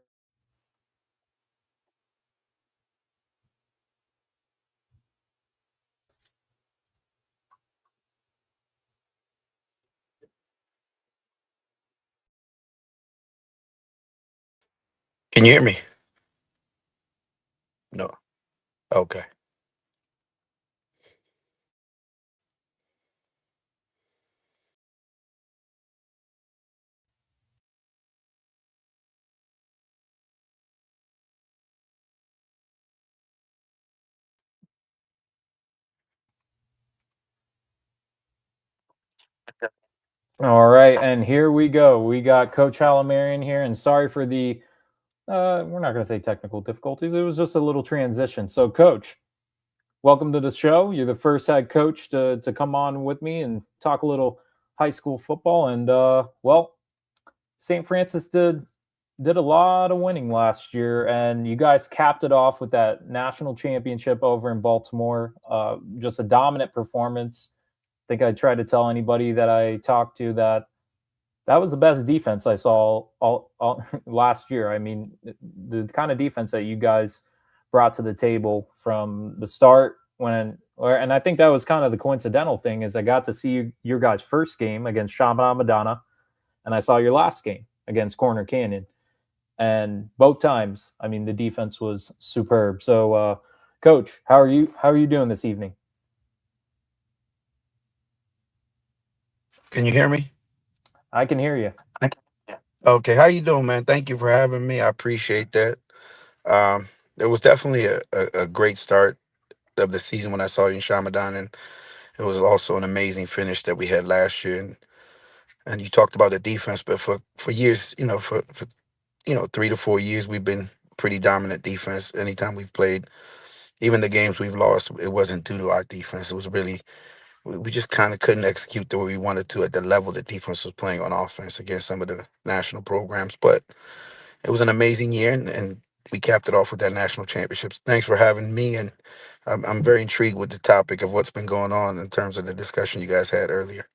Can you hear me? No. Okay. All right, and here we go. We got Coach Halamarian here, and sorry for the we're not going to say technical difficulties. It was just a little transition. So, Coach, welcome to the show. You're the first head coach to come on with me and talk a little high school football. And well, St. Francis did a lot of winning last year, and you guys capped it off with that national championship over in Baltimore. Just a dominant performance. I think I tried to tell anybody that I talked to that was the best defense I saw all last year. I mean, the kind of defense that you guys brought to the table from the start and I think that was kind of the coincidental thing, is I got to see your guys' first game against Chaminade Madonna, and I saw your last game against Corner Canyon. And both times, I mean, the defense was superb. So, Coach, how are you doing this evening? Can you hear me? I can hear you. Okay. How you doing, man? Thank you for having me. I appreciate that. It was definitely a great start of the season when I saw you in Chaminade, and it was also an amazing finish that we had last year. And you talked about the defense, but for years, for 3 to 4 years, we've been pretty dominant defense anytime we've played even the games we've lost, it wasn't due to our defense. It was really we just kind of couldn't execute the way we wanted to at the level the defense was playing on offense against some of the national programs. But it was an amazing year, and we capped it off with that national championships. Thanks for having me, and I'm very intrigued with the topic of what's been going on in terms of the discussion you guys had earlier.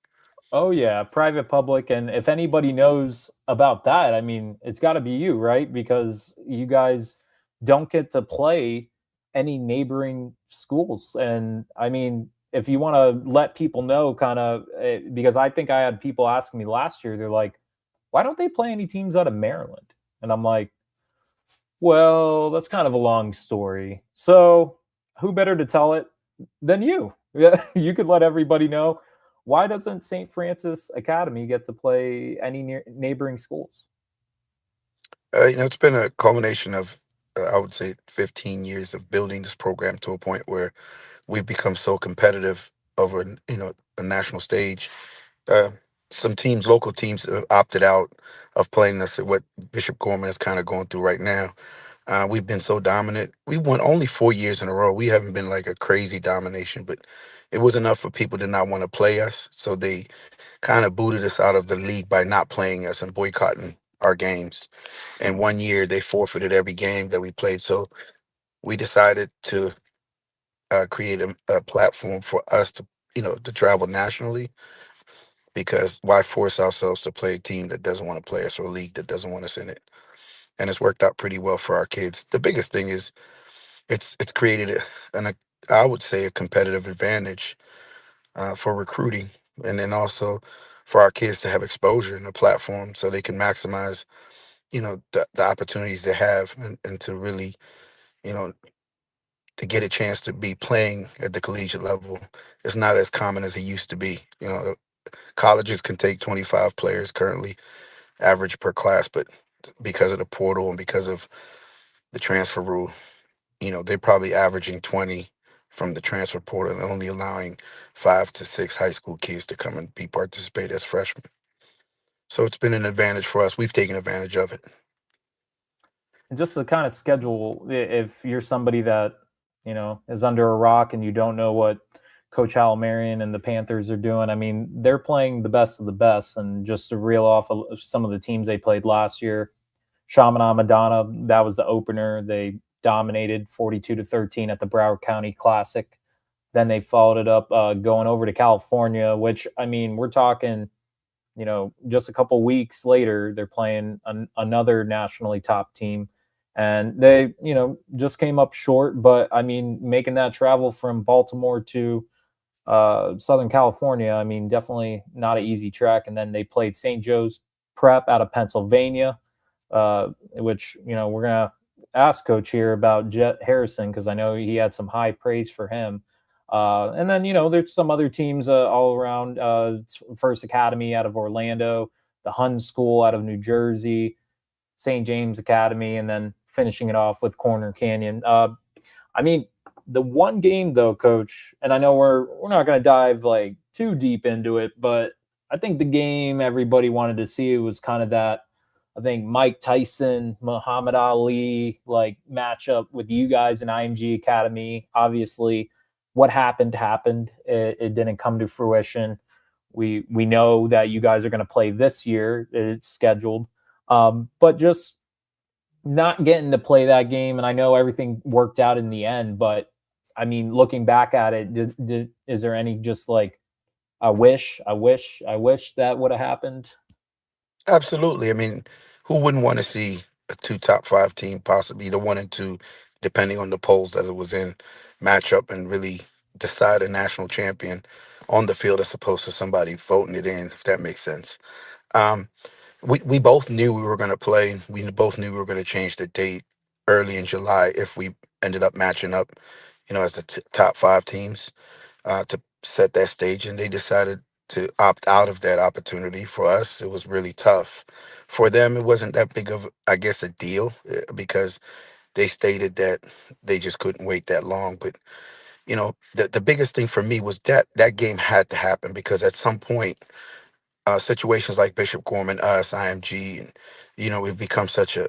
Oh yeah, private public, and if anybody knows about that, I mean, it's got to be you, right? Because you guys don't get to play any neighboring schools, and I mean, if you want to let people know, kind of, because I think I had people asking me last year, they're like, "Why don't they play any teams out of Maryland?" And I'm like, "Well, that's kind of a long story. So, who better to tell it than you? Yeah, you could let everybody know. Why doesn't St. Francis Academy get to play any neighboring schools?" It's been a culmination of, I would say, 15 years of building this program to a point where we've become so competitive over, a national stage. Uh, some teams, local teams, opted out of playing us at what Bishop Gorman is kind of going through right now. We've been so dominant. We won only 4 years in a row. We haven't been like a crazy domination, but it was enough for people to not want to play us. So they kind of booted us out of the league by not playing us and boycotting our games. And 1 year they forfeited every game that we played. So we decided to create a platform for us to, to travel nationally, because why force ourselves to play a team that doesn't want to play us or a league that doesn't want us in it? And it's worked out pretty well for our kids. The biggest thing is it's created I would say a competitive advantage for recruiting, and then also for our kids to have exposure in the platform so they can maximize, the opportunities they have, and to really, you know, to get a chance to be playing at the collegiate level. It's not as common as it used to be. Colleges can take 25 players currently, average per class, but because of the portal and because of the transfer rule, they're probably averaging 20 from the transfer portal and only allowing 5 to 6 high school kids to come and be participate as freshmen. So it's been an advantage for us. We've taken advantage of it. And just the kind of schedule, if you're somebody that, is under a rock and you don't know what Coach Hal Marion and the Panthers are doing, I mean, they're playing the best of the best. And just to reel off some of the teams they played last year, Chaminade Madonna, that was the opener. They dominated 42-13 at the Broward County Classic. Then they followed it up going over to California, which, I mean, we're talking, just a couple weeks later, they're playing another nationally top team. And they, just came up short. But, I mean, making that travel from Baltimore to Southern California, I mean, definitely not an easy track. And then they played St. Joe's Prep out of Pennsylvania, which, we're going to ask Coach here about Jet Harrison, because I know he had some high praise for him. And then, there's some other teams all around. First Academy out of Orlando, the Hun School out of New Jersey, St. James Academy, and then finishing it off with Corner Canyon. I mean, the one game though, Coach, and I know we're not going to dive like too deep into it, but I think the game everybody wanted to see was kind of that, I think, Mike Tyson, Muhammad Ali like matchup with you guys in IMG Academy. Obviously, what happened. It didn't come to fruition. We know that you guys are going to play this year. It's scheduled, but just not getting to play that game. And I know everything worked out in the end, but I mean, looking back at it, is there any just like I wish that would have happened? Absolutely. I mean, who wouldn't want to see a two top five team, possibly the 1 and 2, depending on the polls that it was in, match up and really decide a national champion on the field as opposed to somebody voting it in, if that makes sense. Um, we both knew we were going to play. We both knew we were going to change the date early in July if we ended up matching up, as the top five teams, to set that stage. And they decided to opt out of that opportunity. For us, it was really tough. For them, it wasn't that big of, I guess, a deal, because they stated that they just couldn't wait that long. But the biggest thing for me was that game had to happen, because at some point, situations like Bishop Gorman, us, IMG, and we've become such a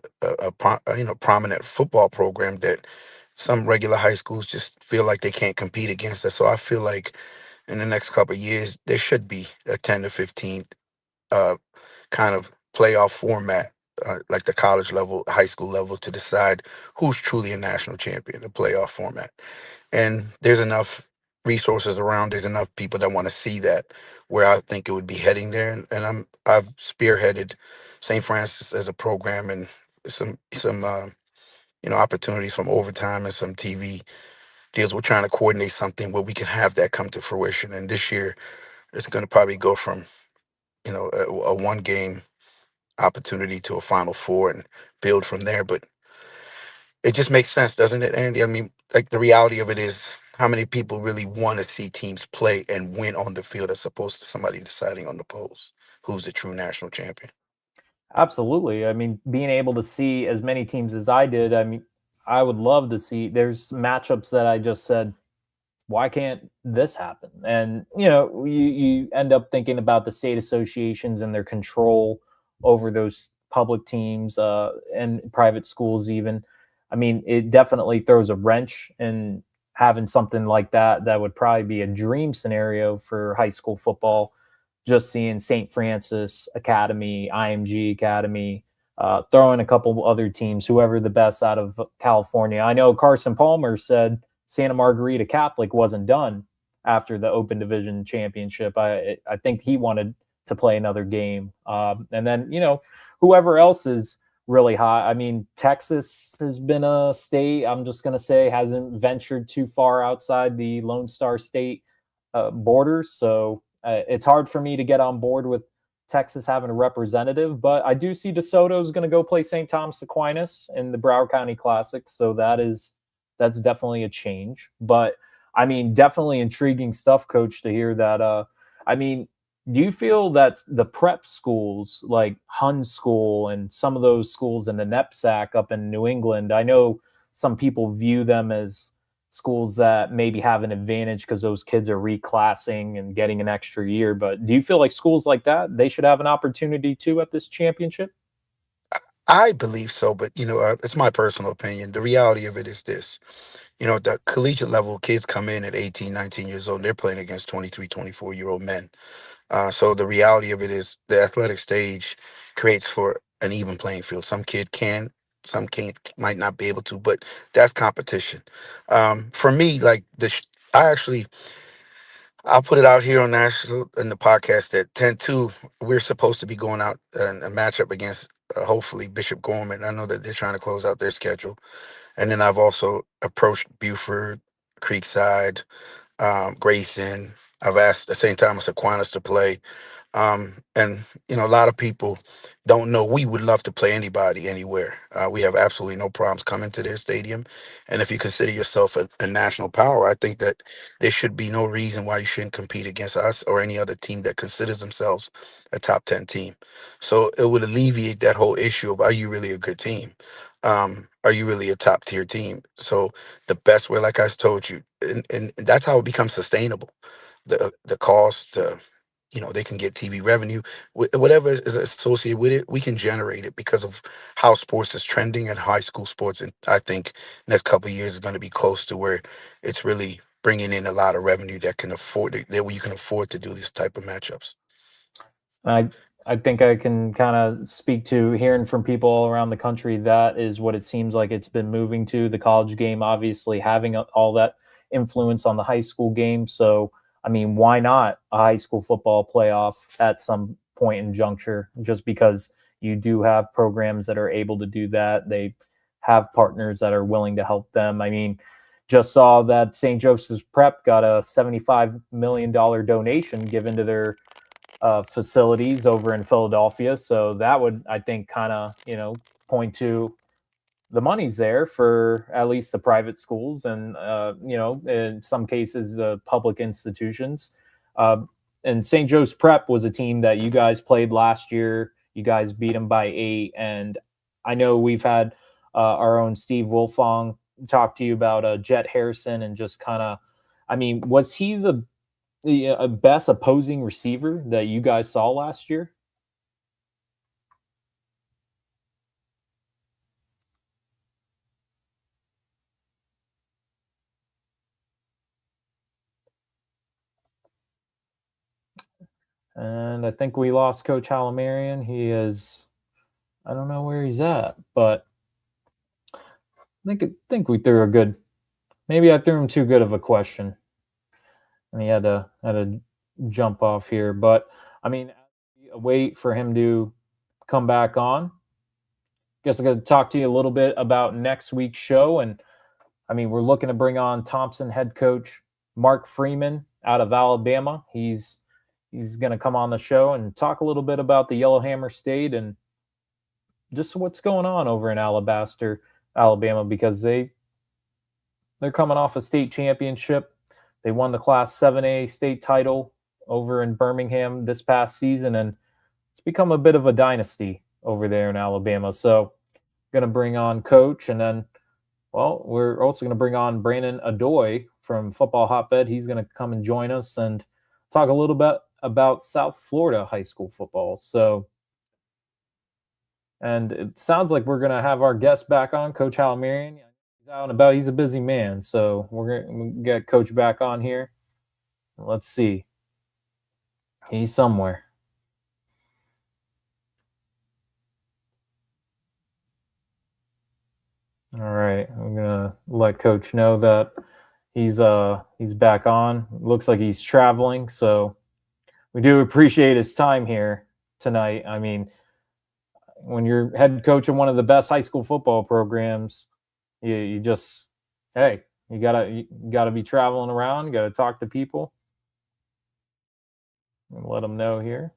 prominent football program that some regular high schools just feel like they can't compete against us. So I feel like in the next couple of years there should be a 10 to 15 uh, kind of playoff format, like the college level, high school level, to decide who's truly a national champion. The playoff format, and there's enough resources around. There's enough people that want to see that, where I think it would be heading there. And I've spearheaded St. Francis as a program, and some opportunities from overtime and some TV deals. We're trying to coordinate something where we can have that come to fruition. And this year, it's going to probably go from a one game opportunity to a Final Four and build from there. But it just makes sense, doesn't it, Andy? I mean, like the reality of it is, how many people really want to see teams play and win on the field as opposed to somebody deciding on the polls who's the true national champion? Absolutely. I mean, being able to see as many teams as I did, I mean, I would love to see. There's matchups that I just said, why can't this happen? And you end up thinking about the state associations and their control over those public teams and private schools. Even, I mean, it definitely throws a wrench in having something like that. That would probably be a dream scenario for high school football. Just seeing St. Francis Academy, IMG Academy, throwing a couple other teams, whoever the best out of California. I know Carson Palmer said Santa Margarita Catholic wasn't done after the Open Division Championship. I think he wanted to play another game. And then, whoever else is really hot. I mean, Texas has been a state, I'm just going to say, hasn't ventured too far outside the Lone Star State borders. So it's hard for me to get on board with Texas having a representative, but I do see DeSoto is going to go play St. Thomas Aquinas in the Broward County Classic. So that's definitely a change. But I mean, definitely intriguing stuff, Coach, to hear that. I mean, do you feel that the prep schools like Hun School and some of those schools in the NEPSAC up in New England, I know some people view them as schools that maybe have an advantage because those kids are reclassing and getting an extra year. But do you feel like schools like that, they should have an opportunity too at this championship? I believe so, but it's my personal opinion. The reality of it is this: the collegiate level kids come in at 18, 19 years old, and they're playing against 23, 24-year-old men. So the reality of it is the athletic stage creates for an even playing field. Some kid can, some can't, might not be able to, but that's competition. For me, like I actually, I'll put it out here on national in the podcast that 10-2, we're supposed to be going out in a matchup against hopefully Bishop Gorman. I know that they're trying to close out their schedule. And then I've also approached Buford, Creekside, Grayson. I've asked the St. Thomas Aquinas to play. And a lot of people don't know we would love to play anybody anywhere. We have absolutely no problems coming to their stadium. And if you consider yourself a national power, I think that there should be no reason why you shouldn't compete against us or any other team that considers themselves a top 10 team. So it would alleviate that whole issue of, are you really a good team? Are you really a top tier team? So the best way, like I told you, and that's how it becomes sustainable. The cost, they can get TV revenue, whatever is associated with it, we can generate it because of how sports is trending and high school sports. And I think next couple of years is going to be close to where it's really bringing in a lot of revenue that can afford it, that you can afford to do this type of matchups. I think I can kind of speak to hearing from people all around the country. That is what it seems like it's been moving to. The college game, obviously, having all that influence on the high school game. So, I mean, why not a high school football playoff at some point in juncture? Just because you do have programs that are able to do that. They have partners that are willing to help them. I mean, just saw that St. Joseph's Prep got a $75 million donation given to their facilities over in Philadelphia. So that would, I think, kind of, point to the money's there for at least the private schools and, in some cases, the public institutions. And St. Joe's Prep was a team that you guys played last year. You guys beat them by 8. And I know we've had our own Steve Wilfong talk to you about Jet Harrison and just kind of, I mean, was he the best opposing receiver that you guys saw last year? And I think we lost Coach Hallamarian. He is, I don't know where he's at, but I think we threw a good, maybe I threw him too good of a question. And he had to jump off here. But I mean, wait for him to come back on. Guess I'm going to talk to you a little bit about next week's show. And I mean, we're looking to bring on Thompson head coach Mark Freeman out of Alabama. He's going to come on the show and talk a little bit about the Yellowhammer State and just what's going on over in Alabaster, Alabama, because they're coming off a state championship. They won the Class 7A state title over in Birmingham this past season, and it's become a bit of a dynasty over there in Alabama. So going to bring on Coach, and then, well, we're also going to bring on Brandon Adoy from Football Hotbed. He's going to come and join us and talk a little bit about South Florida high school football. So, and it sounds like we're going to have our guest back on, Coach Hallamarian. He's out and about. He's a busy man. So we're going to get Coach back on here. Let's see. He's somewhere. All right. I'm going to let Coach know that he's back on. Looks like he's traveling. So we do appreciate his time here tonight. I mean, when you're head coach of one of the best high school football programs, you just, hey, you gotta be traveling around. You gotta talk to people. Let them know here.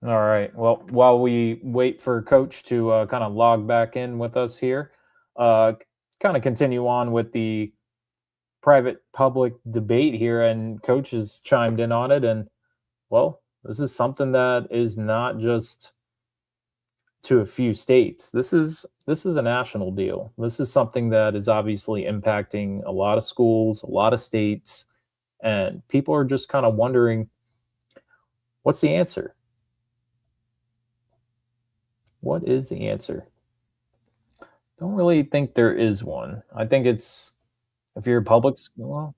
All right. Well, while we wait for Coach to kind of log back in with us here, kind of continue on with the private public debate here, and Coach has chimed in on it. And well, this is something that is not just to a few states. This is a national deal. This is something that is obviously impacting a lot of schools, a lot of states, and people are just kind of wondering, what's the answer? What is the answer? Don't really think there is one. I think it's, if you're a public school.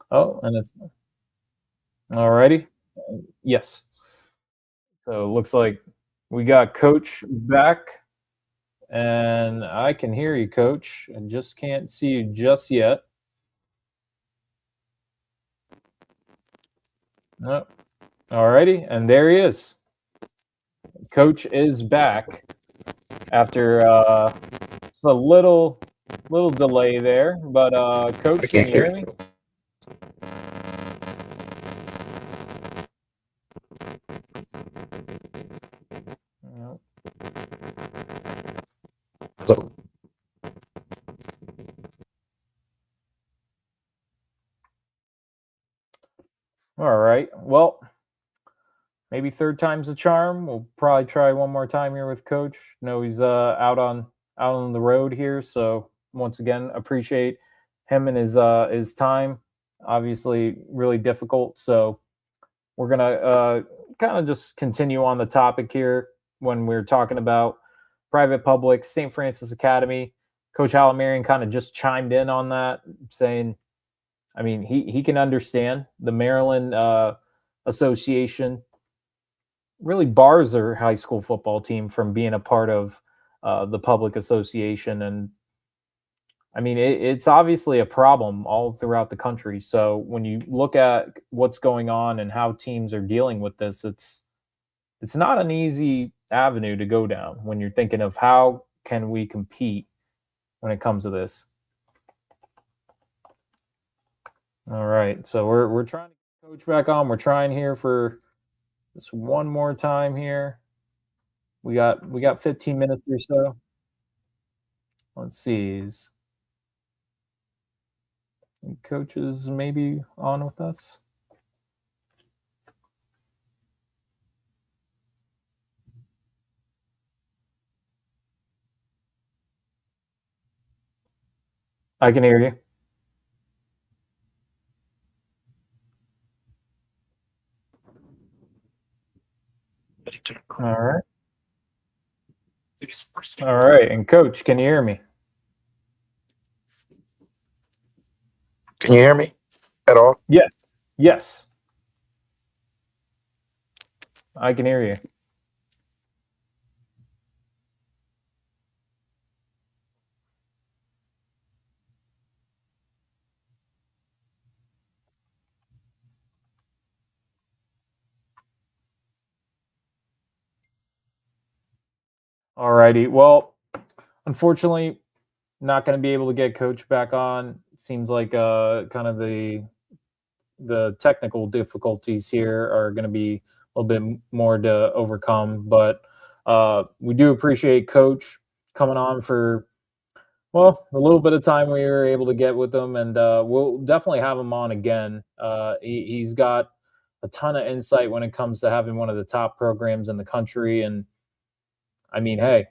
Oh, and it's alrighty. Yes. So it looks like we got Coach back, and I can hear you, Coach. I just can't see you just yet. No. Alrighty, and there he is. Coach is back after just a little delay there, but Coach, can you hear me? No. Hello. All right. Well, maybe third time's the charm. We'll probably try one more time here with Coach. No, he's out on the road here. So once again, appreciate him and his time. Obviously, really difficult. So we're gonna kind of just continue on the topic here when we're talking about private public, St. Francis Academy. Coach Hallamarian kind of just chimed in on that, saying, I mean, he can understand the Maryland Association really bars their high school football team from being a part of the public association. And I mean, it's obviously a problem all throughout the country. So when you look at what's going on and how teams are dealing with this, it's not an easy avenue to go down when you're thinking of how can we compete when it comes to this. All right, so we're trying to get Coach back on. We're trying here for just one more time here. We got 15 minutes or so. Let's see. Is Coach is maybe on with us? I can hear you. All right. All right. And Coach, can you hear me? Can you hear me at all? Yes. Yes. I can hear you. All righty. Well, unfortunately, not going to be able to get Coach back on. Seems like kind of the technical difficulties here are going to be a little bit more to overcome. But we do appreciate Coach coming on for, well, a little bit of time we were able to get with him, and we'll definitely have him on again. He's got a ton of insight when it comes to having one of the top programs in the country. And I mean, hey,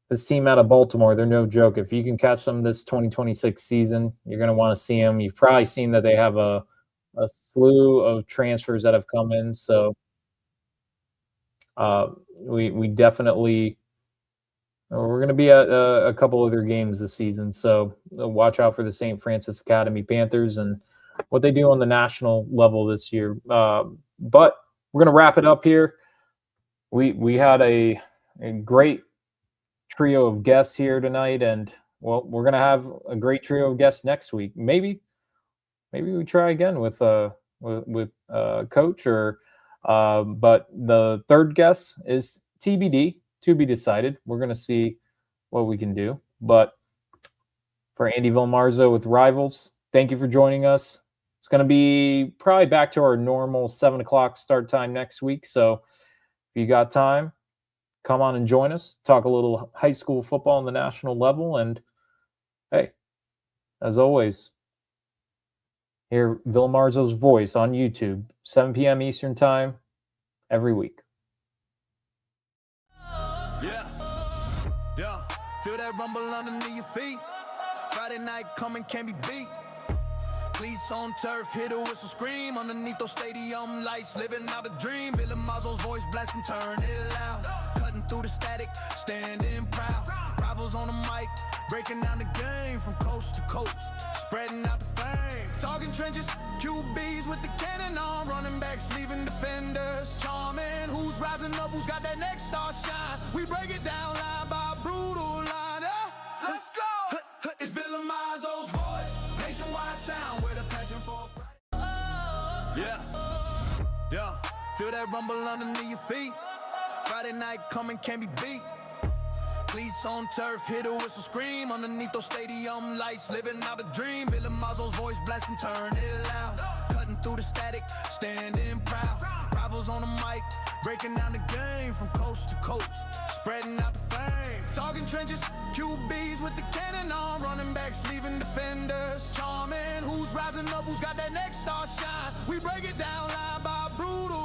this team out of Baltimore, they're no joke. If you can catch them this 2026 season, you're going to want to see them. You've probably seen that they have a slew of transfers that have come in. So we definitely we're going to be at a couple other games this season. So watch out for the St. Francis Academy Panthers and what they do on the national level this year. But we're going to wrap it up here. We had a great trio of guests here tonight, and well, we're going to have a great trio of guests next week. Maybe we try again with Coach, or but the third guest is TBD, to be decided. We're going to see what we can do. But for Andy Villamarzo with Rivals, thank you for joining us. It's going to be probably back to our normal 7 o'clock start time next week. So if you got time, come on and join us, talk a little high school football on the national level. And hey, as always, hear Villamarzo's voice on YouTube, 7 p.m. Eastern time every week. Yeah, feel that rumble underneath your feet. Friday night coming, can't be beat. Cleats on turf, hear the whistle scream. Underneath those stadium lights, living out a dream. Villamarzo's voice blasting, turn it loud. Cutting through the static, standing proud. Rivals on the mic, breaking down the game from coast to coast, spreading out the fame. Talking trenches, QBs with the cannon on, running backs leaving defenders. Charming, who's rising up, who's got that next star shine. We break it down line by brutal line. Let's go! It's Villamarzo's voice, nationwide sound with a passion for Friday. Yeah, feel that rumble underneath your feet. Friday night coming, can't be beat. Cleats on turf, hear the whistle scream. Underneath those stadium lights, living out a dream. Villamarzo's voice blasting, turn it loud. Cutting through the static, standing proud. Rivals on the mic, breaking down the game from coast to coast, spreading out the fame. Talking trenches, QBs with the cannon on, running backs leaving defenders. Charming, who's rising up, who's got that next star shine. We break it down line by brutal